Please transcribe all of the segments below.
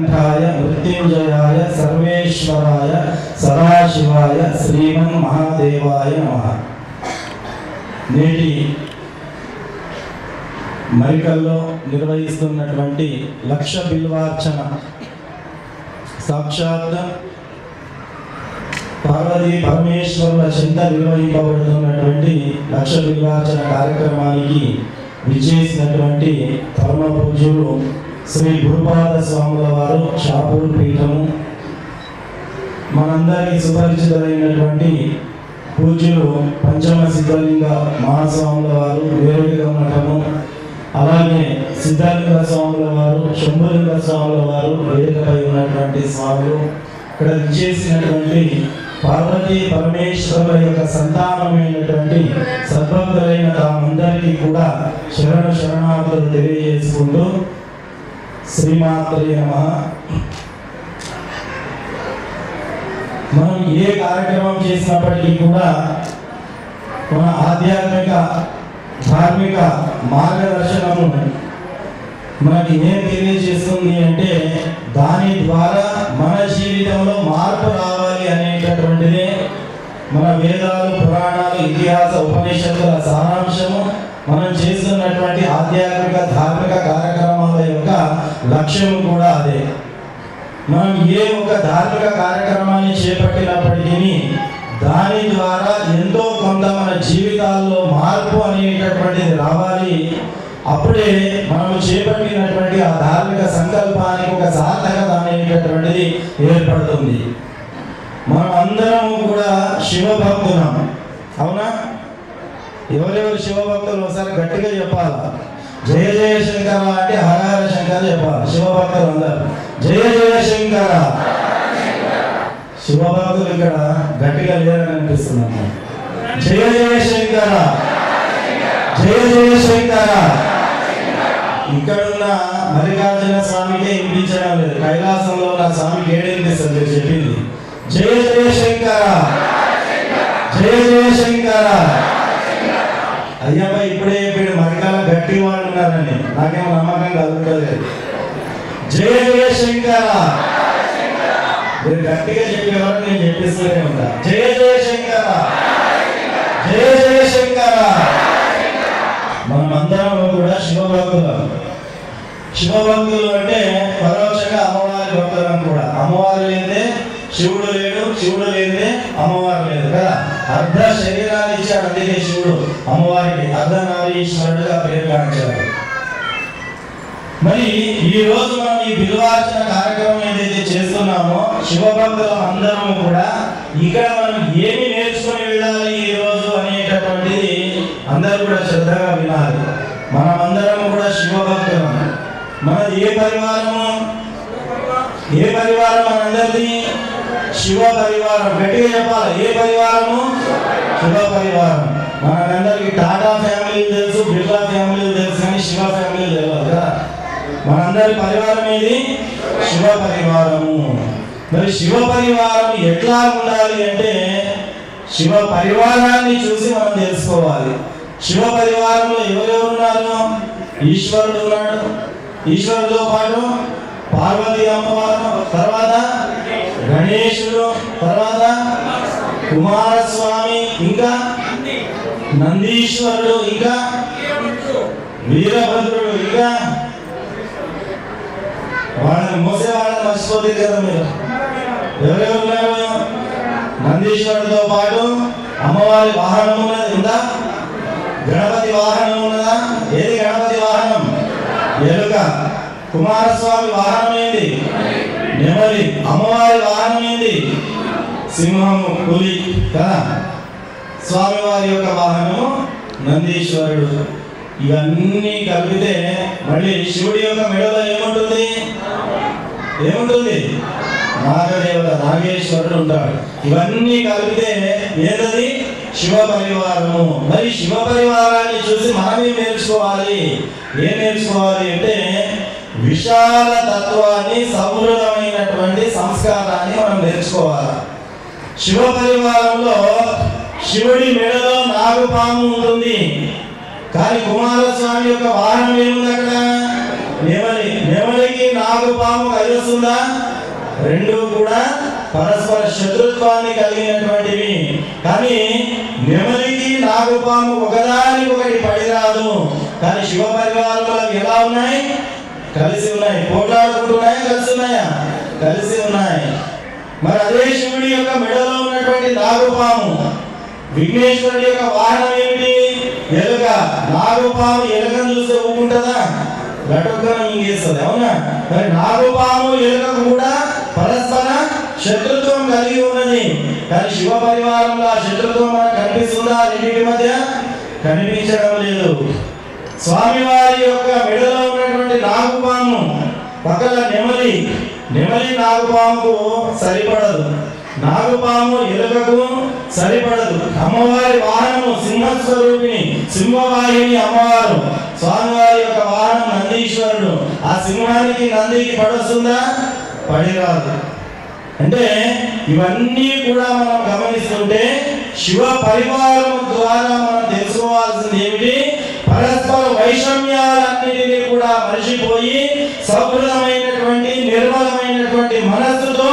నీలకంఠాయ మృత్యుంజయాయ సర్వేశ్వరాయ సదాశివాయ శ్రీమన్ మహాదేవాయ నమః. నేటి మరికల్లో నిర్వహిస్తున్నటువంటి లక్ష బిల్వార్చన సాక్షాత్ పార్వతీ పరమేశ్వరుల చెంత నిర్వహింపబడుతున్నటువంటి లక్ష బిల్వార్చన కార్యక్రమానికి విచ్చేసినటువంటి పరమ పూజ్యులు శ్రీ గురుపాద స్వాముల వారు షాపూర్ పీఠము, మనందరికీ సుపరిచితులైనటువంటి పూజ్యులు పంచమ సిద్ధలింగ మహాస్వాముల వారు వేరుగా మఠము, అలాగే సిద్ధలింగ స్వాముల వారు, శంభులింగ స్వాముల వారు వేదికపై ఉన్నటువంటి స్వాములు, ఇక్కడ విచ్చేసినటువంటి పార్వతీ పరమేశ్వరుల యొక్క సంతానమైనటువంటి సద్భక్తులైన తామందరికీ కూడా శరణార్థులు తెలియజేసుకుంటూ శ్రీమాత్రే నమః. మనం ఏ కార్యక్రమం చేసినప్పటికీ కూడా మన ఆధ్యాత్మిక ధార్మిక మార్గదర్శనము మనకి ఏం తెలియజేస్తుంది అంటే దాని ద్వారా మన జీవితంలో మార్పు రావాలి అనేటటువంటిదే మన వేదాలు, పురాణాలు, ఇతిహాస ఉపనిషత్తుల సారాంశము. మనం చేస్తున్నటువంటి ఆధ్యాత్మిక ధార్మిక కార్యక్రమాల యొక్క లక్ష్యం కూడా అదే. మనం ఏ ఒక ధార్మిక కార్యక్రమాన్ని చేపట్టినప్పటికీ దాని ద్వారా ఎంతో కొంత మన జీవితాల్లో మార్పు అనేటటువంటిది రావాలి. అప్పుడే మనం చేపట్టినటువంటి ఆ ధార్మిక సంకల్పానికి ఒక సార్థకత అనేటటువంటిది ఏర్పడుతుంది. మనం అందరము కూడా శివభక్తులం, అవునా? ఎవరెవరు శివభక్తులు ఒకసారి గట్టిగా చెప్పాలా? జయ జయ శంకర అంటే హరహర శంకర చెప్పాలి. శివభక్తులు అందరు జయ జయ శంకర. శివభక్తులు ఇక్కడ గట్టిగా లేరని అనిపిస్తున్నాము. జయ జయ శంకర, జయ జయ శంకర. ఇక్కడున్న మల్లికార్జున స్వామికే వినిపించడం లేదు, కైలాసంలో ఉన్న స్వామికి ఏడనిపిస్తుంది చెప్పింది. జయ జయ శంకర, జయ జయ శంకర. అయ్యప్ప ఇప్పుడే చెప్పాడు మరికాల గట్టి వాళ్ళు ఉన్నారని, నాకేమో నమ్మకం కలుగుతలేదు. జయ జయ శంకర. మీరు గట్టిగా చెప్పేవారు నేను చెప్పిస్తూనే ఉంటా. జయ జయ శంకర, జయ జయ శంకర. మనమందరం కూడా శివభక్తులు. శివభక్తులు అంటే పరోక్షంగా అమ్మవారి భక్తులం కూడా. అమ్మవారు లేదే శివుడు లేడు, శివుడు లేదే అమ్మవారు లేదు కదా. అర్ధ శరీరాన్ని ఇచ్చాడు, అందుకే శివుడు అమ్మవారికి అర్ధనారీశ్వరుడుగా పేరుగాంచాడు. మరి ఈ రోజు మనం ఈ బిల్వార్చన కార్యక్రమం ఏదైతే చేస్తున్నామో శివభక్తులం అందరము కూడా ఇక్కడ మనం ఏమి నేర్చుకుని వెళ్ళాలి ఈ రోజు అనేటటువంటిది అందరూ కూడా శ్రద్ధగా వినాలి. మనమందరం కూడా శివభక్తులం. మనది ఏ పరివారము? ఏ పరివారం? మనందరిది శివ పరివారం. గట్టిగా చెప్పాలి. ఏ పరివారము? శివ పరివారం. మనందరికి టాటా ఫ్యామిలీ తెలుసు, బిర్లా ఫ్యామిలీ తెలుసు, కానీ శివ ఫ్యామిలీ తెలియదు కదా. మనందరి పరివారం ఏది? శివ పరివారము. మరి శివ పరివారం ఎట్లా ఉండాలి అంటే శివ పరివారాన్ని చూసి మనం తెలుసుకోవాలి. శివ పరివారంలో ఎవరెవరు ఉన్నారు? ఈశ్వరుడు ఉన్నాడు, ఈశ్వరుడితో పాటు పార్వతీ అమ్మవారు, తర్వాత గణేశుడు, తర్వాత కుమారస్వామి, ఇంకా నందీశ్వరుడు, ఇంకా వీరభద్రుడు, ఇంకా వాళ్ళని మోసే వాళ్ళని మర్చిపోతుంది కదా మీరు. ఎవరెవరు ఉన్నారు? నందీశ్వరుడితో పాటు అమ్మవారి వాహనం ఉన్నది, ఉందా? గణపతి వాహనం ఉన్నదా? ఏది గణపతి వాహనం? ఎలుక. కుమారస్వామి వాహనం ఏంది? నెమలి. అమ్మవారి వాహనం ఏంది? సింహము, పులి కదా. స్వామివారి యొక్క వాహనము నందీశ్వరుడు. ఇవన్నీ కలిపితే మళ్ళీ శివుడి యొక్క మెడలో ఏముంటుంది? ఏముంటుంది? నాగదేవత, నాగేశ్వరుడు ఉంటాడు. ఇవన్నీ కలిపితే ఏదది? శివ పరివారము. మరి శివ పరివారాన్ని చూసి మనమే నేర్చుకోవాలి. ఏం నేర్చుకోవాలి అంటే విశాల తత్వాన్ని, సౌహృదమైనటువంటి సంస్కారాన్ని మనం నేర్చుకోవాలి. శివ పరివారంలో శివుడి మెడలో నాగుపాము ఉంటుంది, కానీ కుమారస్వామి యొక్క వాహనం ఏముంది అక్కడ? నెమలి. నెమలికి నాగుపాము కలిసి కలుస్తుందా? రెండు కూడా పరస్పర శత్రుత్వాన్ని కలిగినటువంటివి. కానీ నెమలికి నాగుపాము ఒకదానికొకటి పడిరాదు. కానీ శివ పరివారంలో ఎలా ఉన్నాయి? కలిసి ఉన్నాయి. పోట్లాడుకుంటున్నాయా? కలిసి ఉన్నాయా? కలిసి ఉన్నాయి. మరి అదే శివుడి యొక్క మెడలో ఉన్నటువంటి నాగుపాము, విఘ్నేశ్వరుడి యొక్క వాహనం ఏమిటి? ఎలుక. నాగుపాము ఎలుకను చూస్తే ఊపుకుంటుందా? గటుగా మింగేస్తుంది. అవునా? మరి నాగుపాము ఎలుకకు కూడా పరస్పర శత్రుత్వం కలిగి ఉన్నది. కానీ శివ పరివారంలో ఆ శత్రుత్వం మనకు కనిపిస్తుందా? రెండింటి మధ్య కనిపించడం లేదు. స్వామివారి యొక్క మెడలో ఉన్నటువంటి నాగుపాము పక్కన నెమలి. నెమలి నాగుపాముకు సరిపడదు, నాగుపాము ఎలుకకు సరిపడదు. అమ్మవారి వాహనము సింహస్వరూపిణి, సింహవాహిని అమ్మవారు. స్వామివారి యొక్క వాహనం నందీశ్వరుడు. ఆ సింహానికి నందికి పడొస్తుందా? పడిరాదు. అంటే ఇవన్నీ కూడా మనం గమనిస్తుంటే శివ పరివారం ద్వారా మనం తెలుసుకోవాల్సింది ఏమిటి? పరస్పర వైషమ్యాలన్నిటినీ కూడా మరిచిపోయి సౌహృదమైనటువంటి నిర్మలమైనటువంటి మనస్సుతో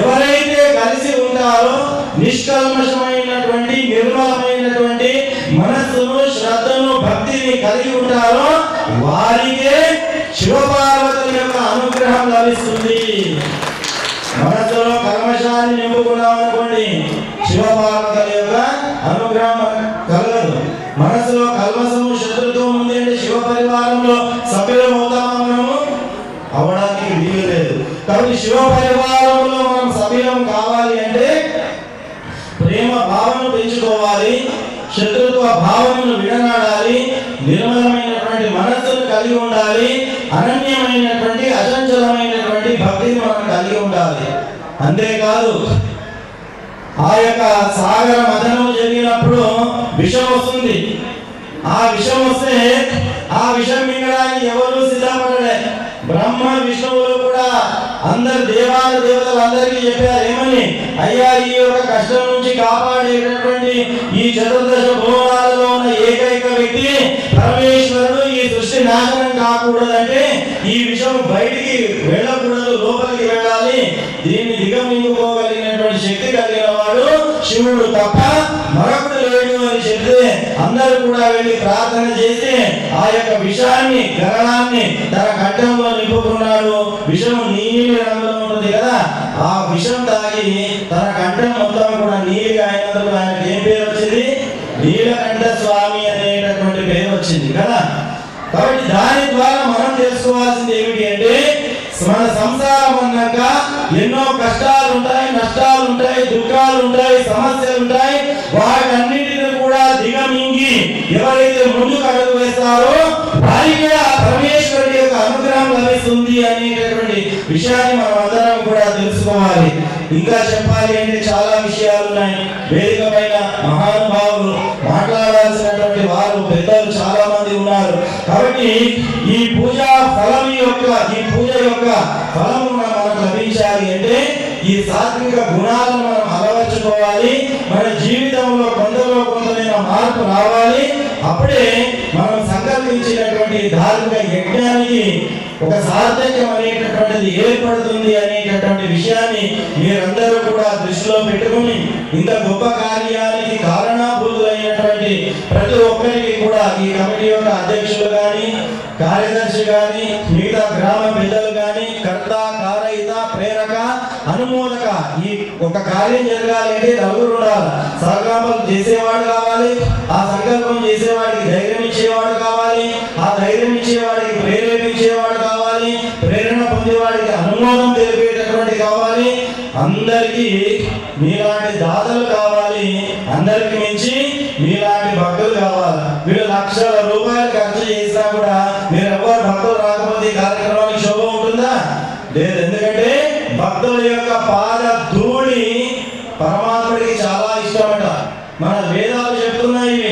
ఎవరైతే కలిసి ఉంటారో, నిష్కల్మషమైనటువంటి నిర్మలమైనటువంటి మనస్సును, శ్రద్ధను, భక్తిని కలిగి ఉంటారో వారికే శివపార్వతుల యొక్క అనుగ్రహం లభిస్తుంది. మనసులో కల్మషాన్ని నింపుకున్నాం అనుకోండి, శివపార్వతుల యొక్క అనుగ్రహం కలగదు. మనసులో కల్మషము, శత్రుత్వం ఉంది అంటే శివ పరివారంలో సభ్యులం అవుతామా? మనము అవడానికి వీలు లేదు. కాబట్టి శివ పరివారంలో మనం సభ్యులం కావాలి అంటే ప్రేమ భావనను పెంచుకోవాలి, శత్రుత్వ భావనను విడనాడాలి, నిర్మలమైనటువంటి మనస్సును కలిగి ఉండాలి, అనన్యమైనటువంటి అచంచలమైనటువంటి భక్తిని మనం కలిగి ఉండాలి. అంతేకాదు ఆ యొక్క సాగర మథనం జరిగినప్పుడు విషం వస్తుంది. ఆ విషం వస్తే ఆ విషం మింగడానికి ఎవరు సిద్ధపడలే. బ్రహ్మ విష్ణువులు కూడా అందరు దేవతలు అందరికీ చెప్పారు ఏమని? అయ్యా, ఈ యొక్క కష్టం నుంచి కాపాడేటటువంటి ఈ చతుర్దశ భువనాలలో ఉన్న ఏకైక వ్యక్తి పరమేశ్వరుడు. ఈ సృష్టి నాశనం కాకూడదంటే ఈ విషయం బయటికి వెళ్ళకూడదు, లోపలికి వెళ్ళాలి. దీన్ని దిగమింగుకోగలిగినటువంటి శక్తి కలిగిన వాడు శివుడు తప్ప మరొకడు లేడు అని చెప్తే అందరూ కూడా వెళ్ళి ప్రార్థన చేసి ఆ యొక్క విషాన్ని, గరణాన్ని తన కంఠంలో నింపుకున్నాడు. విషం నీలి రంగులో ఉంటుంది కదా, ఆ విషం తాగి తన కంఠం మొత్తం కూడా నీలిగా అయినందుకు ఆయనకి ఏం పేరు వచ్చింది? నీలకంఠ స్వామి అనేటటువంటి పేరు వచ్చింది కదా. కాబట్టి దాని ద్వారా మనం తెలుసుకోవాల్సింది ఏమిటి అంటే మన సంసారం అన్నాక ఎన్నో కష్టాలు ఉంటాయి, నష్టాలు ఉంటాయి, దుఃఖాలు ఉంటాయి, సమస్యలు ఉంటాయి. వాటన్నిటిని కూడా దిగమింగి ఎవరైతే ముందుకు అడుగు వేస్తారో వారికి ఆ పరమేశ్వరుడి యొక్క అనుగ్రహం లభిస్తుంది అనేటటువంటి విషయాన్ని మనం అందరం కూడా తెలుసుకోవాలి. ఇంకా చెప్పాలి అంటే చాలా విషయాలు ఉన్నాయి. వేదిక పైన మహానుభావులు మాట్లాడాల్సినటువంటి వారు పెద్దలు చాలా మంది ఉన్నారు. కాబట్టి ఈ పూజ యొక్క ఫలము మనకు లభించాలి అంటే ఈ సాత్విక గుణాలను మనం అలవర్చుకోవాలి. మన జీవితంలో కొంతైనా మార్పు రావాలి. అప్పుడే మనం సంకల్పించినటువంటి ధార్మిక యజ్ఞానికి ఒక సార్థక్యం అనేటటువంటిది ఏర్పడుతుంది అనేటటువంటి విషయాన్ని మీరందరూ కూడా దృష్టిలో పెట్టుకుని ఇంత గొప్ప కార్యానికి కారణభూతులైనటువంటి ప్రతి ఒక్కరికి కూడా ఈ కమిటీ యొక్క అధ్యక్షులు కానీ, కార్యదర్శి కానీ, మిగతా గ్రామ పెద్దలు కానీ, కర్త, కారయిత, ప్రేరక, అనుమోదక, ఈ ఒక కార్యం జరగాలి అంటే నలుగురు ఉండాలి. సంకల్పం చేసేవాడు కావాలి, ఆ సంకల్పం చేసేవాడికి ధైర్యం ఇచ్చేవాడు కావాలి, ఆ ధైర్యం ఇచ్చేవాడికి ప్రేరేపించేవాడు కావాలి, ప్రేరణ పొందేవాడికి అనుమోదం తెలిపేటటువంటి కావాలి. అందరికీ మీలాంటి దాతలు కావాలి, అందరికి మించి మీలాంటి భక్తులు కావాలి. వీళ్ళు లక్షల రూపాయలు ఖర్చు చేసినా కూడా మీరు ఎవరు భక్తులు రాకపోతే కార్యక్రమానికి శోభ ఉంటుందా? లేదు. ఎందుకంటే భక్తుల యొక్క పాద ధూళి పరమాత్ముడికి చాలా ఇష్టమట. మన వేదాలు చెప్తున్నాయి.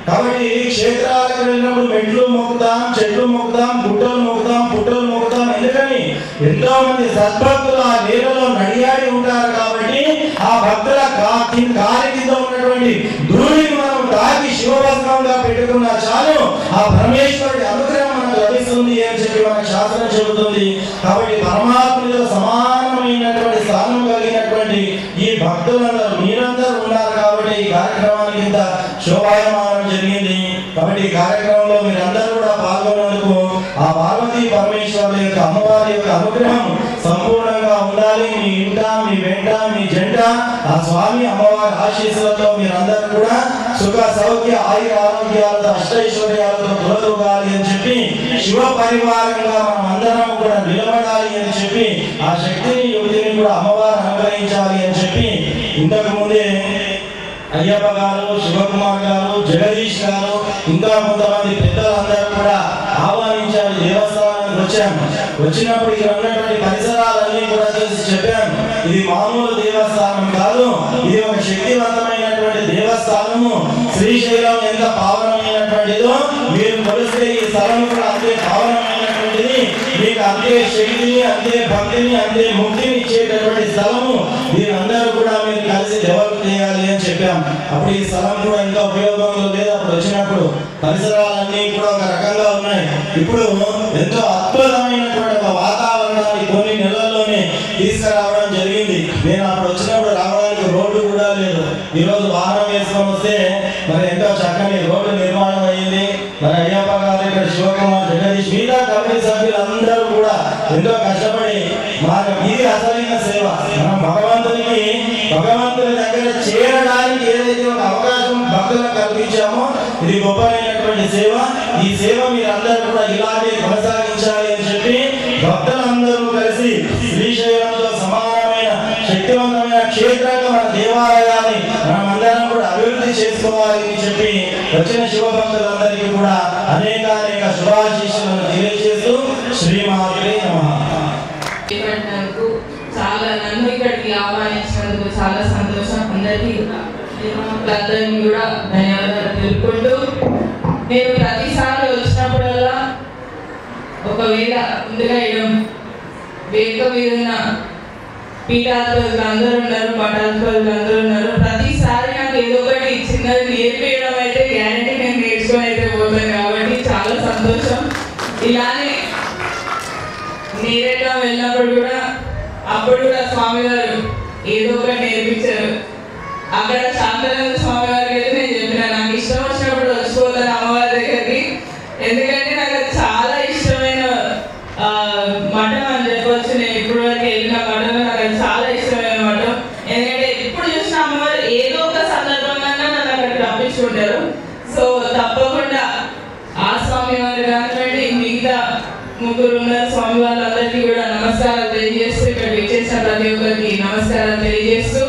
కాబట్టి క్షేత్రాలకు వెళ్ళినప్పుడు మెట్లు మొక్కుతాం, చెట్లు మొక్కుతాం, గుట్టలు మొక్కుతాం, పుట్టలు మొక్కుతాం. ఎందుకని? ఎంతో మంది సద్భక్తులు ఆ నేలలో నడియాడి ఉంటారు. కాబట్టి ఆ భక్తుల కారి కింద ఉన్నటువంటి ధూళిని మనం తాకి శివభస్మంగా పెట్టుకున్నా చాలు, ఆ పరమేశ్వరుడి అనుగ్రహం మనకు లభిస్తుంది అని చెప్పి మన శాస్త్రం చెబుతుంది. కాబట్టి పరమాత్మతో సమానమైనటువంటి స్థానం కలిగినటువంటి ఈ భక్తులందరూ మీరందరూ ఉన్నారు కాబట్టి ఈ కార్యక్రమానికి ఇంత శోభాయమానం జరిగింది. కాబట్టి ఈ కార్యక్రమంలో మీరందరూ కూడా పాల్గొన్నందుకు ఆ పార్వతీ పరమేశ్వరుల యొక్క అమ్మవారి యొక్క అనుగ్రహం సంపూర్ణంగా ఉండాలి. మీ ఇంట, మీ వెంట, మీ జంట ఆ స్వామి అమ్మవారి ఆశీస్సులతో మీరందరూ కూడా సుఖ సౌఖ్య ఆయుర ఆరోగ్యాలతో అష్టైశ్వర్యాలతో తొలతూగాలి అని చెప్పి శివ పరివారంగా మనం అందరం కూడా నిలబడాలి అని చెప్పి ఆ శక్తిని యువతిని కూడా అమ్మవారు అనుగ్రహించాలి అని చెప్పి ఇంతకు ముందే అయ్యప్ప గారు, శివకుమార్ గారు, జగదీష్ గారు ఇంకా కొంతమంది పెద్దలందరూ కూడా ఆహ్వానించారు. దేవస్థానానికి వచ్చాము. వచ్చినప్పుడు ఇక్కడ ఉన్నటువంటి పరిసరాలన్నీ కూడా చూసి చెప్పాము, ఇది మామూలు దేవస్థానం కాదు, ఇది ఒక శక్తివంతమైనటువంటి దేవస్థానము. శ్రీశైలం ఎంత పావనమైనటువంటిదో మీరు కొలిస్తే ఈ స్థలం కూడా అంతే పావనమైనటువంటిది. మీకు అంతే శక్తిని, అంతే భక్తిని, అంతే ముక్తిని ఇచ్చేటటువంటి స్థలము. దీనందరూ కూడా మీరు కలిసి డెవలప్ చేయాలి అని చెప్పాం. అప్పుడు ఈ స్థలం కూడా ఇంకా ఉపయోగంలో లేదు. అప్పుడు వచ్చినప్పుడు పరిసరాలన్నీ కూడా ఒక రకంగా ఉన్నాయి. ఇప్పుడు ఎంతో అద్భుతమైనటువంటి ఒక వాతావరణాన్ని కొన్ని నెలల్లోనే తీసుకురావడం జరిగింది. నేను అప్పుడు వచ్చినప్పుడు రావడానికి రోడ్డు కూడా లేదు. ఈరోజు వాహనం వేసుకొని వస్తే మరి ఎంతో చక్కని రోడ్డు నిర్మాణం అయ్యింది. మరి అయ్యప్ప గారు, ఇక్కడ శివకుమార్, జగదీష్, మిగతా కమిటీ సభ్యులందరూ కూడా ఎంతో కష్టపడి ఇది అసలైన సేవ. మనం భగవంతుని దగ్గర చేరడానికి ఏదైతే ఒక అవకాశం భక్తులకు కల్పించామో ఇది గొప్పమైనటువంటి సేవ. ఈ సేవ మీరందరూ కూడా ఇలాగే కొనసాగించాలి అని చెప్పి భక్తులందరూ కలిసి శ్రీశైలంతో సమానమైన శక్తివంతమైన క్షేత్రంగా మన దేవాలయాన్ని మనమందరం కూడా అభివృద్ధి చేసుకోవాలి అని చెప్పి వచ్చిన శివభక్తులందరికీ కూడా అనేక శుభాశీస్సులను తెలియజేస్తూ శ్రీమాత్రే నమః. చాలా నన్ను ఇక్కడికి ఆహ్వానించినందుకు చాలా సంతోషం. అందరికీ కూడా ధన్యవాదాలు తెలుపుకుంటూ, నేను ప్రతిసారి వచ్చినప్పుడల్లా ఒకవేళ ముందుగా వేదిక మీద ఉన్న పీఠాధిపతులు అందరూ ఉన్నారు, మఠాధిపతులు అందరూ ఉన్నారు. ప్రతిసారి నాకు ఏదో ఒకటి చిన్నది నేర్పించడం అయితే గ్యారంటీ నేను నేర్చుకొని అయితే పోతాను. కాబట్టి చాలా సంతోషం. ఇలానే నేరేట్లా వెళ్ళినప్పుడు కూడా అప్పుడు కూడా స్వామి గారు ఏదో ఒకటి నేర్పించారు. అక్కడ శాంతానంద స్వామి గారికి అయితే నేను చెప్పిన నాకు ఇష్టం వచ్చినప్పుడు వచ్చిపోతాను అమ్మవారి దగ్గరికి. ఎందుకంటే నాకు చాలా ఇష్టమైన మఠం అని చెప్పవచ్చు. నేను ఇప్పుడు వరకు వెళ్ళిన మఠంలో నాకు అది చాలా ఇష్టమైన మఠం. ఎందుకంటే ఇప్పుడు చూసిన అమ్మవారు ఏదో ఒక సందర్భంగా నన్ను అక్కడికి రప్పించుకుంటారు. సో తప్పకుండా ఆ స్వామి వారు కానివ్వండి, మిగతా ముగ్గురు ఉన్న స్వామి వాళ్ళందరికీ కూడా నమస్కారాలు తెలియజేస్తూ, ఇక్కడ విచ్చేసిన ప్రతి ఒక్కరికి నమస్కారాలు తెలియజేస్తూ